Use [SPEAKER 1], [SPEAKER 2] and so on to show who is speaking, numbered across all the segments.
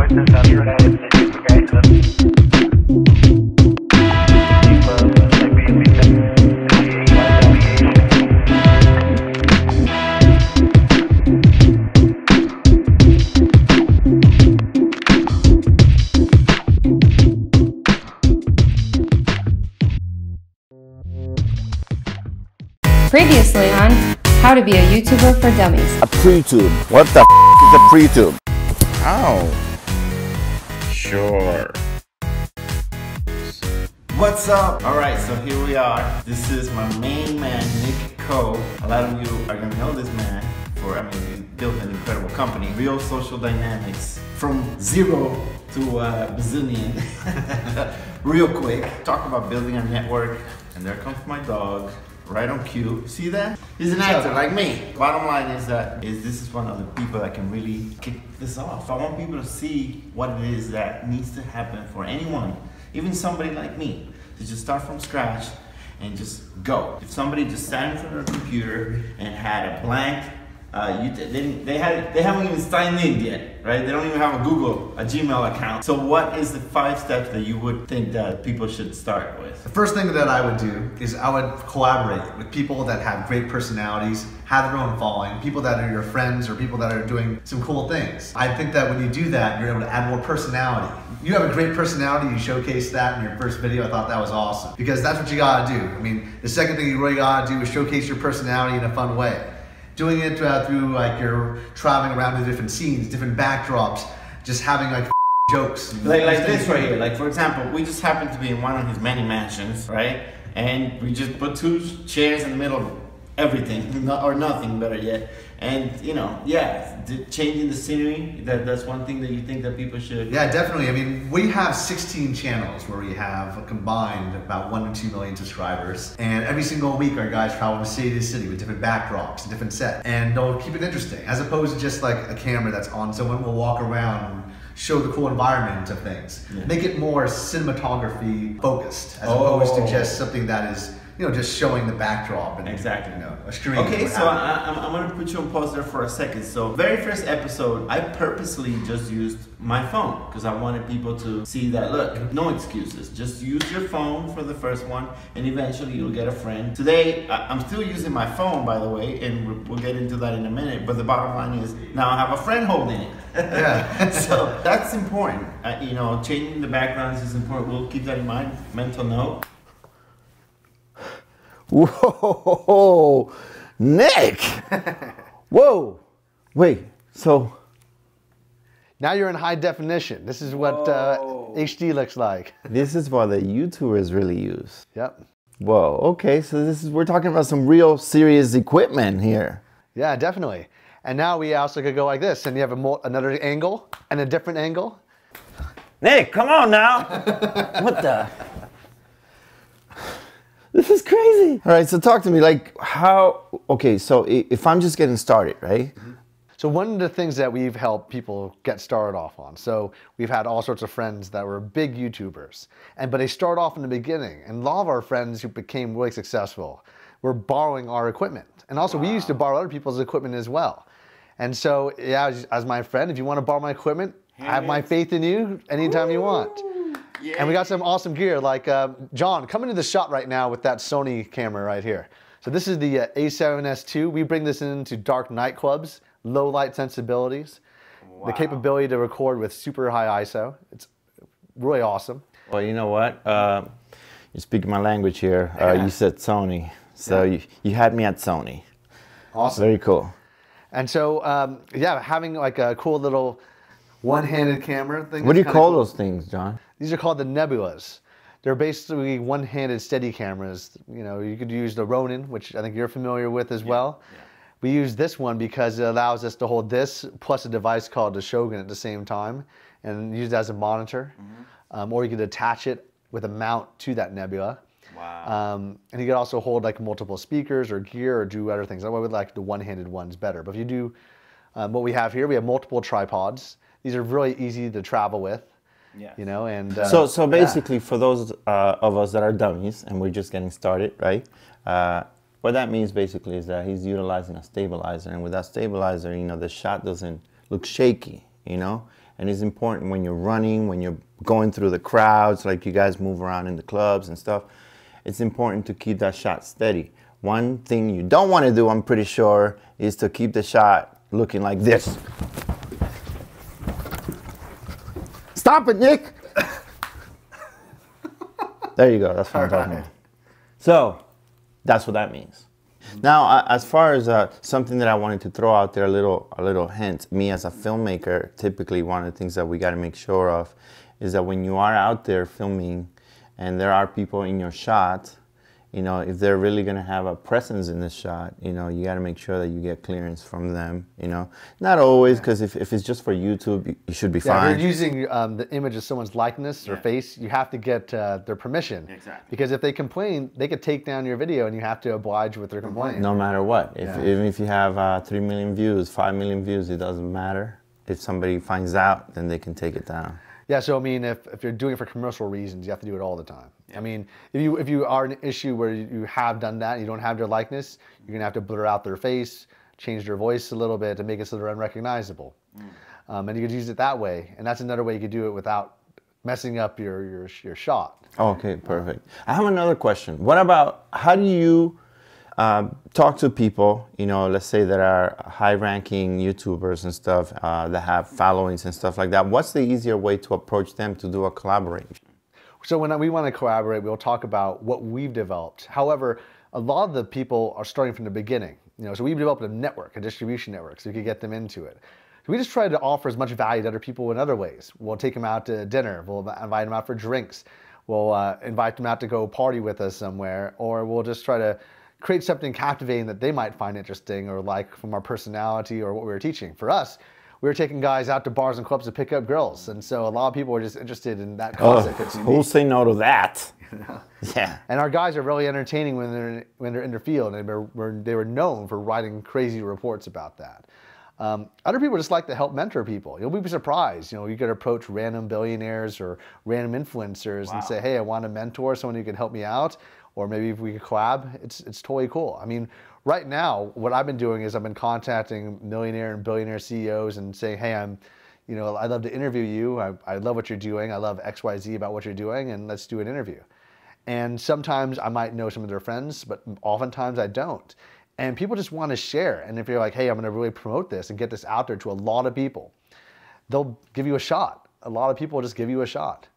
[SPEAKER 1] Previously on How to Be a YouTuber for Dummies.
[SPEAKER 2] A pre-tube. What the is a pre-tube?
[SPEAKER 3] Oh, sure.
[SPEAKER 4] What's up? Alright, so here we are. This is my main man, Nick Kho. A lot of you are gonna know this man for, he built an incredible company. Real Social Dynamics. From zero to bazillion. Real quick. Talk about building a network. And there comes my dog. Right on cue. See that? He's an actor like me. Bottom line is that this is one of the people that can really kick this off. I want people to see what it is that needs to happen for anyone, even somebody like me, to just start from scratch and just go. If somebody just sat in front of a computer and had a blank, they haven't even signed in yet, right? They don't even have a Gmail account. So what is the 5 steps that you would think that people should start with?
[SPEAKER 5] The first thing that I would do is I would collaborate with people that have great personalities, have their own following, people that are your friends or people that are doing some cool things. I think that when you do that, you're able to add more personality. You have a great personality, you showcase that in your first video. I thought that was awesome because that's what you gotta do. The second thing you really gotta do is showcase your personality in a fun way. Doing it through like you're traveling around to different scenes, different backdrops, just having like jokes.
[SPEAKER 4] Like this right here. Like for example, we just happened to be in one of his many mansions, right? And we just put 2 chairs in the middle of everything, or nothing, better yet. And changing the scenery, that's one thing that you think that people should.
[SPEAKER 5] Yeah, definitely. We have 16 channels where we have combined about 1 to 2 million subscribers. And every single week our guys travel from city to city with different backdrops and different sets. And they'll keep it interesting, as opposed to just like a camera that's on. Someone will walk around and show the cool environment of things. Yeah. Make it more cinematography focused, as opposed to just something that is just showing the backdrop and
[SPEAKER 4] exactly
[SPEAKER 5] a screen.
[SPEAKER 4] Okay, so I'm gonna put you on pause there for a second. So very first episode, I purposely just used my phone because I wanted people to see that, look, no excuses. Just use your phone for the first one and eventually you'll get a friend. Today, I'm still using my phone, by the way, and we'll get into that in a minute, but the bottom line is now I have a friend holding it.
[SPEAKER 5] Yeah.
[SPEAKER 4] So that's important. Changing the backgrounds is important. We'll keep that in mind, mental note.
[SPEAKER 2] Whoa, Nick! Whoa, wait, so
[SPEAKER 5] now you're in high definition. This is what HD looks like.
[SPEAKER 2] This is what the YouTubers really use.
[SPEAKER 5] Yep.
[SPEAKER 2] Whoa, okay, so we're talking about some real serious equipment here.
[SPEAKER 5] Yeah, definitely. And now we also could go like this, and you have another angle and a different angle.
[SPEAKER 2] Nick, come on now! What the? This is crazy. All right, so talk to me, so if I'm just getting started, right?
[SPEAKER 5] Mm-hmm. So one of the things that we've helped people get started off on, so we've had all sorts of friends that were big YouTubers, but they start off in the beginning, and a lot of our friends who became really successful were borrowing our equipment. And also we used to borrow other people's equipment as well. And so, yeah, as my friend, if you want to borrow my equipment, I have my faith in you anytime you want. Yeah. And we got some awesome gear, like John, come into the shot right now with that Sony camera right here. So this is the A7S II. We bring this into dark nightclubs, low light sensibilities, the capability to record with super high ISO. It's really awesome.
[SPEAKER 2] Well, you know what? You're speaking my language here. You said Sony, so you had me at Sony.
[SPEAKER 5] Awesome.
[SPEAKER 2] Very cool.
[SPEAKER 5] And so, having like a cool little one-handed camera thing.
[SPEAKER 2] What do you call those things, John?
[SPEAKER 5] These are called the Nebulas. They're basically one-handed steady cameras. You could use the Ronin, which I think you're familiar with as well. Yeah. We use this one because it allows us to hold this plus a device called the Shogun at the same time and use it as a monitor. Mm-hmm. Or you could attach it with a mount to that Nebula. Wow. And you could also hold like multiple speakers or gear or do other things. I would like the one-handed ones better. But if you do what we have here, we have multiple tripods. These are really easy to travel with. Yeah.
[SPEAKER 2] So basically, for those of us that are dummies and we're just getting started, right? What that means basically is that he's utilizing a stabilizer, and with that stabilizer, the shot doesn't look shaky, And it's important when you're running, when you're going through the crowds, like you guys move around in the clubs and stuff, it's important to keep that shot steady. One thing you don't want to do, I'm pretty sure, is to keep the shot looking like this. Stop it, Nick! There you go, that's what I'm talking about. So, that's what that means. Now, as far as something that I wanted to throw out there, a little hint, me as a filmmaker, typically one of the things that we got to make sure of is that when you are out there filming and there are people in your shot, you know, if they're really going to have a presence in the shot, you know, you got to make sure that you get clearance from them, you know. Not always, because if it's just for YouTube, you should be fine.
[SPEAKER 5] If you're using the image of someone's likeness or face, you have to get their permission.
[SPEAKER 4] Exactly.
[SPEAKER 5] Because if they complain, they could take down your video and you have to oblige with their complaint.
[SPEAKER 2] No matter what. Even if you have 3 million views, 5 million views, it doesn't matter. If somebody finds out, then they can take it down.
[SPEAKER 5] Yeah, so I mean, if you're doing it for commercial reasons, you have to do it all the time. Yeah. I mean, if you are an issue where you have done that and you don't have their likeness, you're gonna have to blur out their face, change their voice a little bit to make it so they're unrecognizable. And you could use it that way, and that's another way you could do it without messing up your shot.
[SPEAKER 2] Okay, perfect. I have another question. What about, how do you talk to people, you know, let's say that are high-ranking YouTubers and stuff that have followings and stuff like that? What's the easier way to approach them to do a collaboration?
[SPEAKER 5] So when we want to collaborate, we'll talk about what we've developed. However, a lot of the people are starting from the beginning. You know, so we've developed a network, a distribution network, so you can get them into it. So we just try to offer as much value to other people in other ways. We'll take them out to dinner. We'll invite them out for drinks. We'll invite them out to go party with us somewhere, or we'll just try to create something captivating that they might find interesting or like from our personality or what we were teaching. For us, we were taking guys out to bars and clubs to pick up girls, and so a lot of people were just interested in that concept.
[SPEAKER 2] Who'll say no to that? Yeah.
[SPEAKER 5] And our guys are really entertaining when they're in their field, and they were known for writing crazy reports about that. Other people just like to help mentor people. You'll be surprised. You know, you could approach random billionaires or random influencers and say, hey, I want to mentor someone who can help me out. Or maybe if we could collab, it's totally cool. I mean, right now, what I've been doing is I've been contacting millionaire and billionaire CEOs and saying, hey, I'd love to interview you. I love what you're doing. I love XYZ about what you're doing, and let's do an interview. And sometimes I might know some of their friends, but oftentimes I don't. And people just want to share. And if you're like, hey, I'm going to really promote this and get this out there to a lot of people, they'll give you a shot. A lot of people will just give you a shot.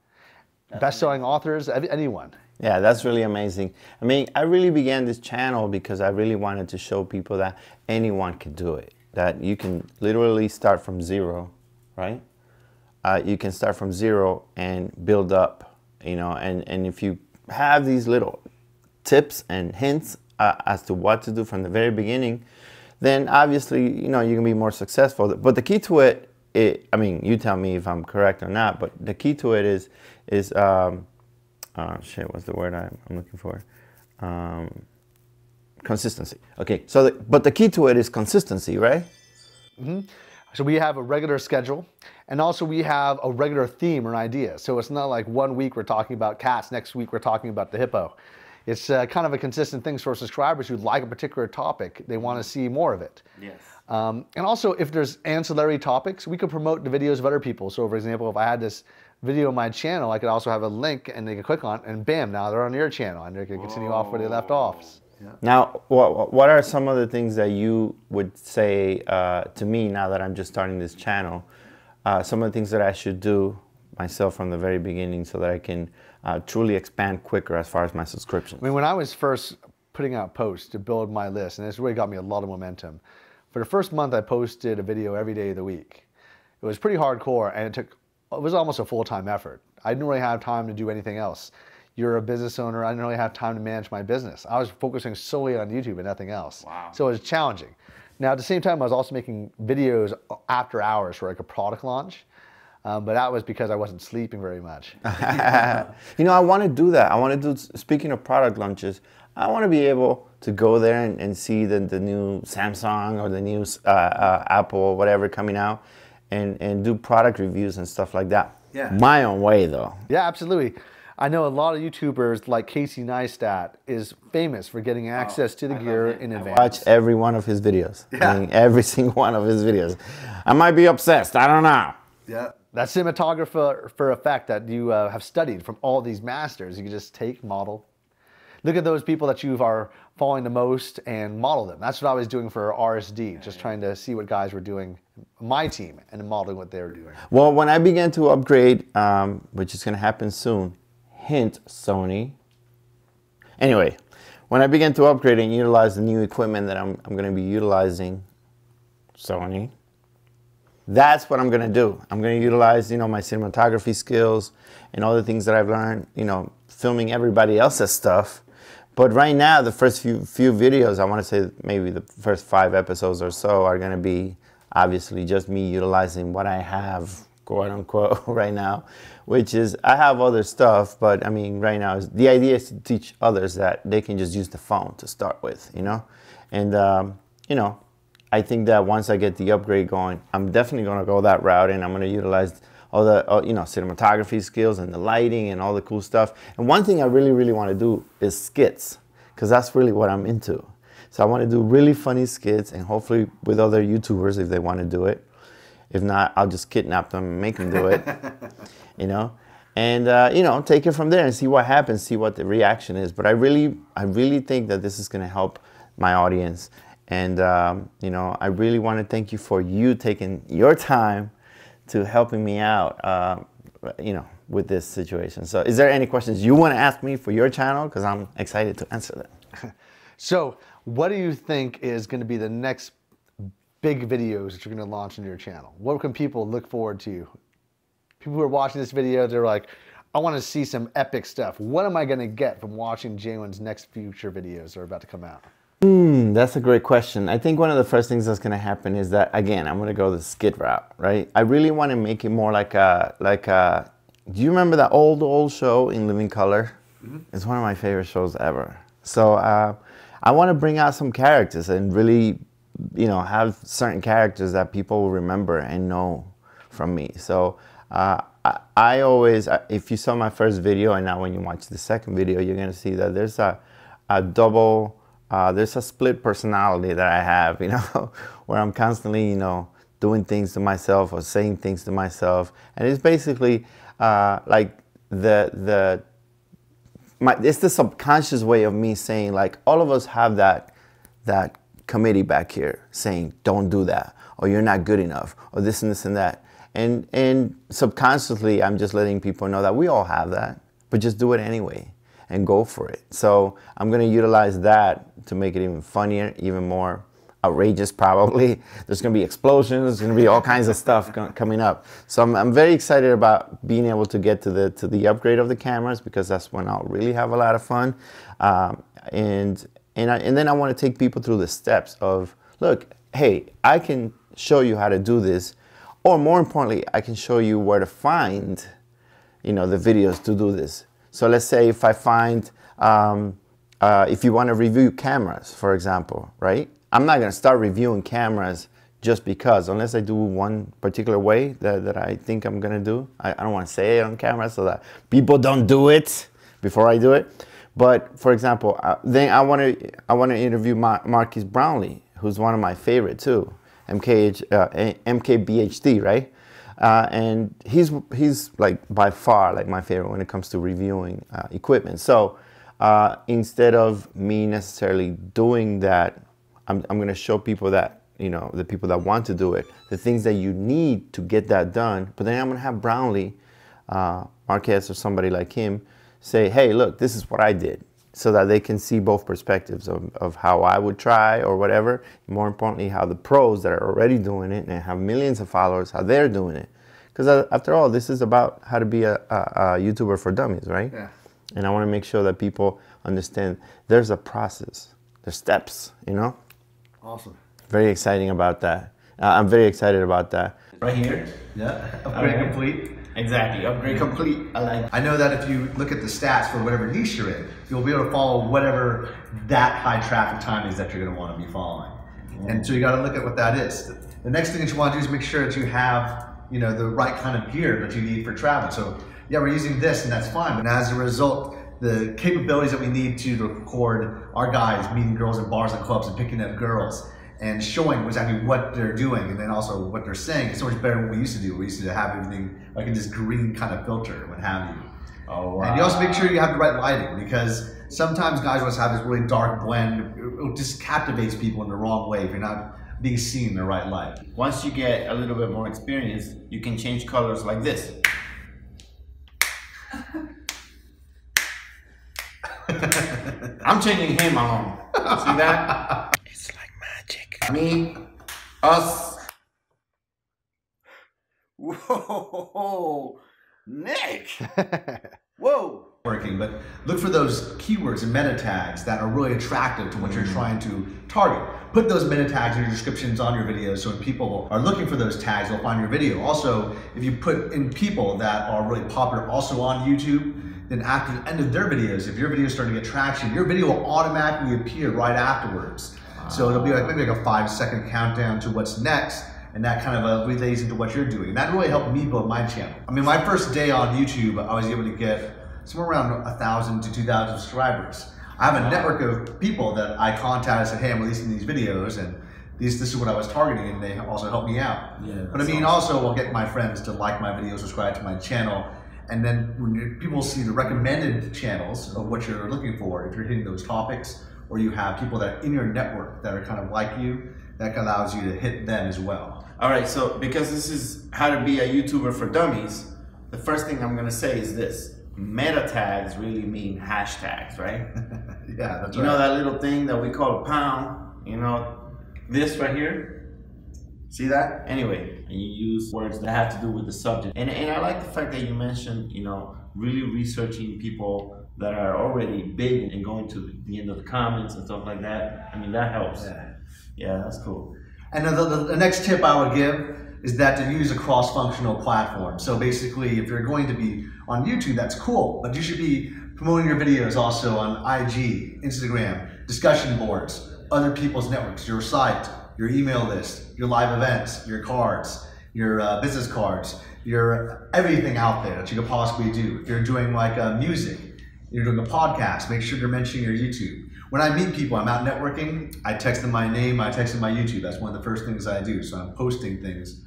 [SPEAKER 5] Best-selling authors, anyone.
[SPEAKER 2] Yeah, that's really amazing. I mean, I really began this channel because I really wanted to show people that anyone can do it. That you can literally start from zero, right? You can start from zero and build up, you know, and if you have these little tips and hints as to what to do from the very beginning, then obviously, you know, you can be more successful. But the key to it, I mean, you tell me if I'm correct or not, but the key to it is what's the word I'm looking for? Consistency. Okay, so but the key to it is consistency, right?
[SPEAKER 5] Mm-hmm. So we have a regular schedule, and also we have a regular theme or idea. So it's not like 1 week we're talking about cats, next week we're talking about the hippo. It's kind of a consistent thing for subscribers who like a particular topic. They want to see more of it.
[SPEAKER 4] Yes.
[SPEAKER 5] And also, if there's ancillary topics, we could promote the videos of other people. So for example, if I had this video on my channel, I could also have a link and they could click on it, and bam, now they're on your channel and they can continue off where they left off. Yeah.
[SPEAKER 2] Now, what are some of the things that you would say to me now that I'm just starting this channel? Some of the things that I should do myself from the very beginning so that I can truly expand quicker as far as my subscriptions.
[SPEAKER 5] I mean, when I was first putting out posts to build my list, and this really got me a lot of momentum, for the first month I posted a video every day of the week. It was pretty hardcore, and it was almost a full-time effort. I didn't really have time to do anything else. You're a business owner, I didn't really have time to manage my business. I was focusing solely on YouTube and nothing else.
[SPEAKER 4] Wow.
[SPEAKER 5] So it was challenging. Now at the same time, I was also making videos after hours for like a product launch. But that was because I wasn't sleeping very much.
[SPEAKER 2] You know, I want to do that. I want to do, speaking of product launches, I want to be able to go there and see the new Samsung or the new Apple or whatever coming out and do product reviews and stuff like that.
[SPEAKER 4] Yeah.
[SPEAKER 2] My own way, though.
[SPEAKER 5] Yeah, absolutely. I know a lot of YouTubers like Casey Neistat is famous for getting access to the gear in advance.
[SPEAKER 2] Watch every one of his videos.
[SPEAKER 5] Yeah.
[SPEAKER 2] I mean, every single one of his videos. I might be obsessed. I don't know.
[SPEAKER 5] Yeah. that cinematographer for effect that you have studied from all these masters. You can just take, model. Look at those people that you are following the most and model them. That's what I was doing for RSD, just trying to see what guys were doing, my team, and modeling what they were doing.
[SPEAKER 2] Well, when I began to upgrade, which is going to happen soon, hint, Sony. Anyway, when I began to upgrade and utilize the new equipment that I'm going to be utilizing, Sony, that's what I'm going to do. I'm going to utilize, you know, my cinematography skills and all the things that I've learned, you know, filming everybody else's stuff. But right now, the first few videos, I want to say maybe the first 5 episodes or so are going to be obviously just me utilizing what I have, quote unquote, right now, which is I have other stuff, but I mean, right now, the idea is to teach others that they can just use the phone to start with, you know? And, you know, I think that once I get the upgrade going, I'm definitely going to go that route, and I'm going to utilize all the you know, cinematography skills and the lighting and all the cool stuff. And one thing I really want to do is skits, because that's really what I'm into. So I want to do really funny skits, and hopefully with other YouTubers if they want to do it. If not, I'll just kidnap them and make them do it, you know. And you know, take it from there and see what happens, see what the reaction is. But I really think that this is going to help my audience. And you know, I really want to thank you for you taking your time to helping me out, you know, with this situation. So is there any questions you want to ask me for your channel? Because I'm excited to answer them.
[SPEAKER 5] So what do you think is going to be the next big videos that you're going to launch into your channel? What can people look forward to? People who are watching this video, they're like, I want to see some epic stuff. What am I going to get from watching Jalen's next future videos that are about to come out?
[SPEAKER 2] That's a great question. I think one of the first things that's going to happen is that, again, I'm going to go the skit route, right? I really want to make it more like a, do you remember that old show in Living Color? Mm-hmm. It's one of my favorite shows ever. So I want to bring out some characters and really, you know, have certain characters that people will remember and know from me. So I always, if you saw my first video and now when you watch the second video, you're going to see that there's a double, there's a split personality that I have, you know, where I'm constantly, you know, doing things to myself or saying things to myself. And it's basically like it's the subconscious way of me saying, like, all of us have that committee back here saying, don't do that, or you're not good enough, or this and this and that. And subconsciously, I'm just letting people know that we all have that, but just do it anyway and go for it. So I'm going to utilize that to make it even funnier, even more outrageous probably. There's going to be explosions, there's going to be all kinds of stuff coming up. So I'm very excited about being able to get to the upgrade of the cameras, because that's when I'll really have a lot of fun. And then I want to take people through the steps of, look, hey, I can show you how to do this, or more importantly, I can show you where to find, you know, the videos to do this. So let's say if I find, if you want to review cameras, for example, right? I'm not going to start reviewing cameras just because, unless I do one particular way that I think I'm going to do. I don't want to say it on camera so that people don't do it before I do it. But for example, then I want to interview Marquis Brownlee, who's one of my favorite too, MKBHD, right? And he's like by far like my favorite when it comes to reviewing equipment. So instead of me necessarily doing that, I'm going to show people that, you know, the people that want to do it, the things that you need to get that done. But then I'm going to have Brownlee, Marquez or somebody like him, say, hey, look, this is what I did, so that they can see both perspectives of how I would try or whatever. More importantly, how the pros that are already doing it and have millions of followers, how they're doing it. Because after all, this is about how to be a YouTuber for dummies, right? Yeah. And I want to make sure that people understand there's a process, there's steps, you know?
[SPEAKER 5] Awesome.
[SPEAKER 2] Very exciting about that. I'm very excited about that.
[SPEAKER 4] Right here.
[SPEAKER 5] Yeah. Upgrade complete.
[SPEAKER 4] Exactly. Upgrade complete.
[SPEAKER 5] I know that if you look at the stats for whatever niche you're in, you'll be able to follow whatever that high traffic time is that you're going to want to be following. And so you got to look at what that is. The next thing that you want to do is make sure that you have, you know, the right kind of gear that you need for travel. So yeah, we're using this and that's fine. But as a result, the capabilities that we need to record our guys meeting girls in bars and clubs and picking up girls and showing exactly what they're doing and then also what they're saying. It's so much better than what we used to do. We used to have everything like in this green kind of filter, what have you.
[SPEAKER 4] Oh, wow.
[SPEAKER 5] And you also make sure you have the right lighting, because sometimes guys want to have this really dark blend. It just captivates people in the wrong way if you're not being seen in the right light.
[SPEAKER 4] Once you get a little bit more experience, you can change colors like this. I'm changing him along. See that? It's like magic. Me, us. Whoa, Nick. Whoa.
[SPEAKER 5] Working, but look for those keywords and meta tags that are really attractive to what you're trying to target. Put those meta tags in your descriptions on your videos, so when people are looking for those tags, they'll find your video. Also, if you put in people that are really popular also on YouTube, then after the end of their videos, if your video is starting to get traction, your video will automatically appear right afterwards. So it'll be like maybe like a 5-second countdown to what's next, and that kind of relays into what you're doing. And that really helped me build my channel. I mean, my first day on YouTube, I was able to get somewhere around 1,000 to 2,000 subscribers. I have a network of people that I contacted and said, hey, I'm releasing these videos, and this is what I was targeting, and they also helped me out.
[SPEAKER 4] Yeah,
[SPEAKER 5] but I mean, also I'll get my friends to like my videos, subscribe to my channel, and then when people see the recommended channels of what you're looking for, if you're hitting those topics, or you have people that are in your network that are kind of like you, that allows you to hit them as well.
[SPEAKER 4] All right, so because this is how to be a YouTuber for dummies, the first thing I'm gonna say is this. Meta tags really mean hashtags, right?
[SPEAKER 5] Yeah, that's right.
[SPEAKER 4] You know that little thing that we call a pound, you know, this right here? See that? Anyway, and you use words that have to do with the subject. And I like the fact that you mentioned, you know, really researching people that are already big and going to the end of the comments and stuff like that. I mean, that helps. Yeah, that's cool.
[SPEAKER 5] And the next tip I would give is that to use a cross-functional platform. So basically, if you're going to be on YouTube, that's cool, but you should be promoting your videos also on IG, Instagram, discussion boards, other people's networks, your site, your email list, your live events, your cards, your business cards, your everything out there that you could possibly do. If you're doing like music, you're doing a podcast, make sure you're mentioning your YouTube. When I meet people, I'm out networking, I text them my name, I text them my YouTube. That's one of the first things I do. So I'm posting things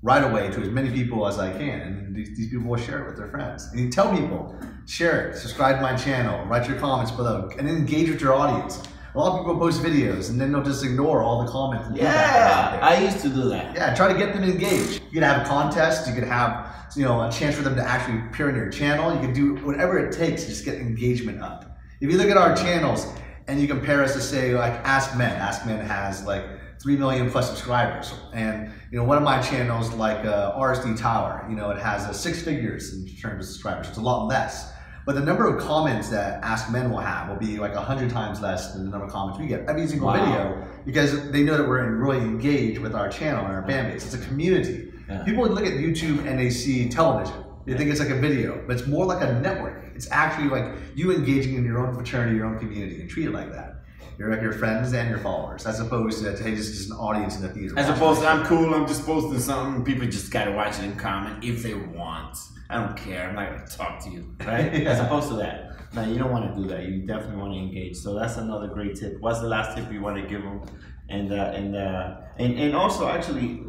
[SPEAKER 5] right away to as many people as I can. And these people will share it with their friends. And you tell people, share it, subscribe to my channel, write your comments below, and engage with your audience. A lot of people post videos and then they'll just ignore all the comments. And
[SPEAKER 4] yeah, I used to do that.
[SPEAKER 5] Yeah, try to get them engaged. You could have a contest, you could have a chance for them to actually appear on your channel. You can do whatever it takes to just get engagement up. If you look at our channels and you compare us to say like Ask Men has like 3 million plus subscribers. And one of my channels like RSD Tower, it has 6 figures in terms of subscribers. It's a lot less. But the number of comments that Ask Men will have will be like 100 times less than the number of comments we get every single video, because they know that we're really engaged with our channel and our fan base. It's a community. Yeah. People would look at YouTube and they see television. They think it's like a video, but it's more like a network. It's actually like you engaging in your own fraternity, your own community, and treat it like that. You're like your friends and your followers, as opposed to hey, just an audience in the theater.
[SPEAKER 4] As opposed to I'm cool, I'm just posting something, people just gotta watch it and comment if they want. I don't care, I'm not gonna talk to you, right? Yeah. As opposed to that. No, you don't want to do that. You definitely want to engage. So that's another great tip. What's the last tip you want to give them? And also actually,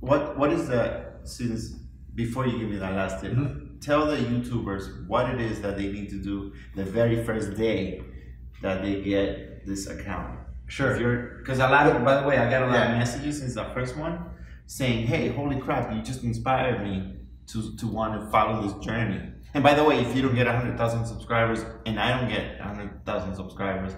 [SPEAKER 4] what is the, since before you give me that last tip, tell the YouTubers what it is that they need to do the very first day that they get this account.
[SPEAKER 5] Sure.
[SPEAKER 4] Because a lot of, by the way, I got a lot of messages since the first one saying, hey, holy crap, you just inspired me to want to follow this journey. And by the way, if you don't get 100,000 subscribers and I don't get 100,000 subscribers,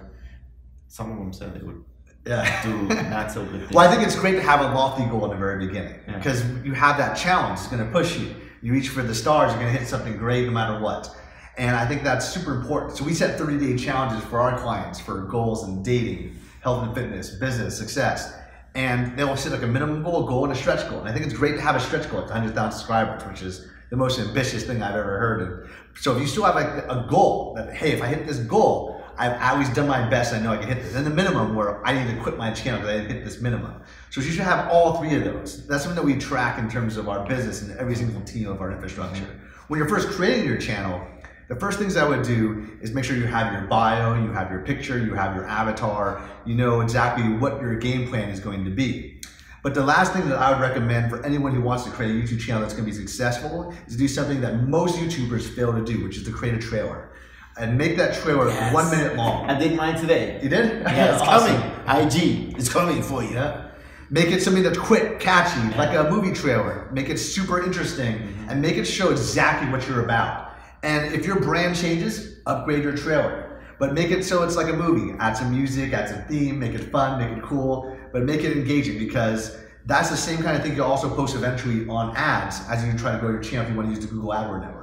[SPEAKER 4] some of them said they would do not so good things.
[SPEAKER 5] Well, I think it's great to have a lofty goal in the very beginning, because you have that challenge. It's going to push you. You reach for the stars, you're going to hit something great no matter what. And I think that's super important. So we set 30-day challenges for our clients for goals in dating, health and fitness, business, success. And they'll set like a minimum goal, and a stretch goal. And I think it's great to have a stretch goal, like 100,000 subscribers, which is the most ambitious thing I've ever heard of. So if you still have like a goal that, hey, if I hit this goal, I've always done my best, I know I can hit this. And the minimum where I need to quit my channel because I didn't hit this minimum. So you should have all 3 of those. That's something that we track in terms of our business and every single team of our infrastructure. When you're first creating your channel, The first things I would do is make sure you have your bio, you have your picture, you have your avatar, you know exactly what your game plan is going to be. But the last thing that I would recommend for anyone who wants to create a YouTube channel that's going to be successful is to do something that most YouTubers fail to do, which is to create a trailer. And make that trailer 1 minute long.
[SPEAKER 4] I did mine today.
[SPEAKER 5] You did?
[SPEAKER 4] Yeah, it's
[SPEAKER 5] awesome.
[SPEAKER 4] coming. IG, it's coming for you.
[SPEAKER 5] Yeah. Make it something that's quick, catchy, like a movie trailer. Make it super interesting and make it show exactly what you're about. And if your brand changes, upgrade your trailer. But make it so it's like a movie. Add some music, add some theme, make it fun, make it cool, but make it engaging, because that's the same kind of thing you'll also post eventually on ads as you try to grow your channel if you want to use the Google AdWords network.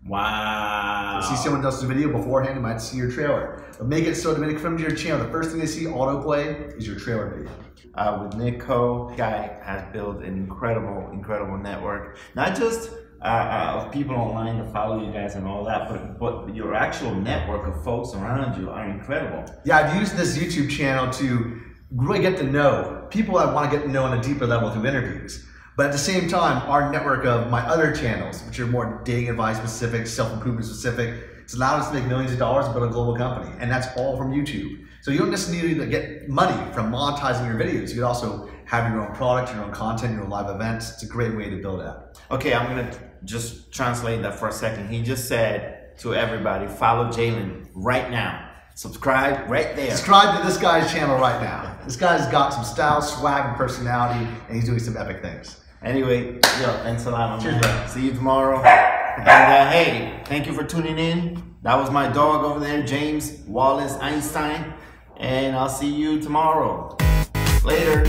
[SPEAKER 4] Wow.
[SPEAKER 5] See someone else's video beforehand, you might see your trailer. But make it so that when they come to your channel, the first thing they see autoplay is your trailer video.
[SPEAKER 4] With Nick Kho, this guy has built an incredible network. Not just of people online to follow you guys and all that, but your actual network of folks around you are incredible.
[SPEAKER 5] Yeah, I've used this YouTube channel to really get to know people I want to get to know on a deeper level through interviews. But at the same time, our network of my other channels, which are more dating advice specific, self-improvement specific, it's allowed us to make millions of dollars and build a global company. And that's all from YouTube. So you don't necessarily need to get money from monetizing your videos. You can also have your own product, your own content, your own live events. It's a great way to build out.
[SPEAKER 4] Okay, I'm gonna just translate that for a second. He just said to everybody, follow Jalen right now. Subscribe right there.
[SPEAKER 5] Subscribe to this guy's channel right now. This guy's got some style, swag, and personality, and he's doing some epic things.
[SPEAKER 4] Anyway, yo, thanks a lot.
[SPEAKER 5] Cheers, bro.
[SPEAKER 4] See you tomorrow. And hey, thank you for tuning in. That was my dog over there, James Wallace Einstein. And I'll see you tomorrow. Later.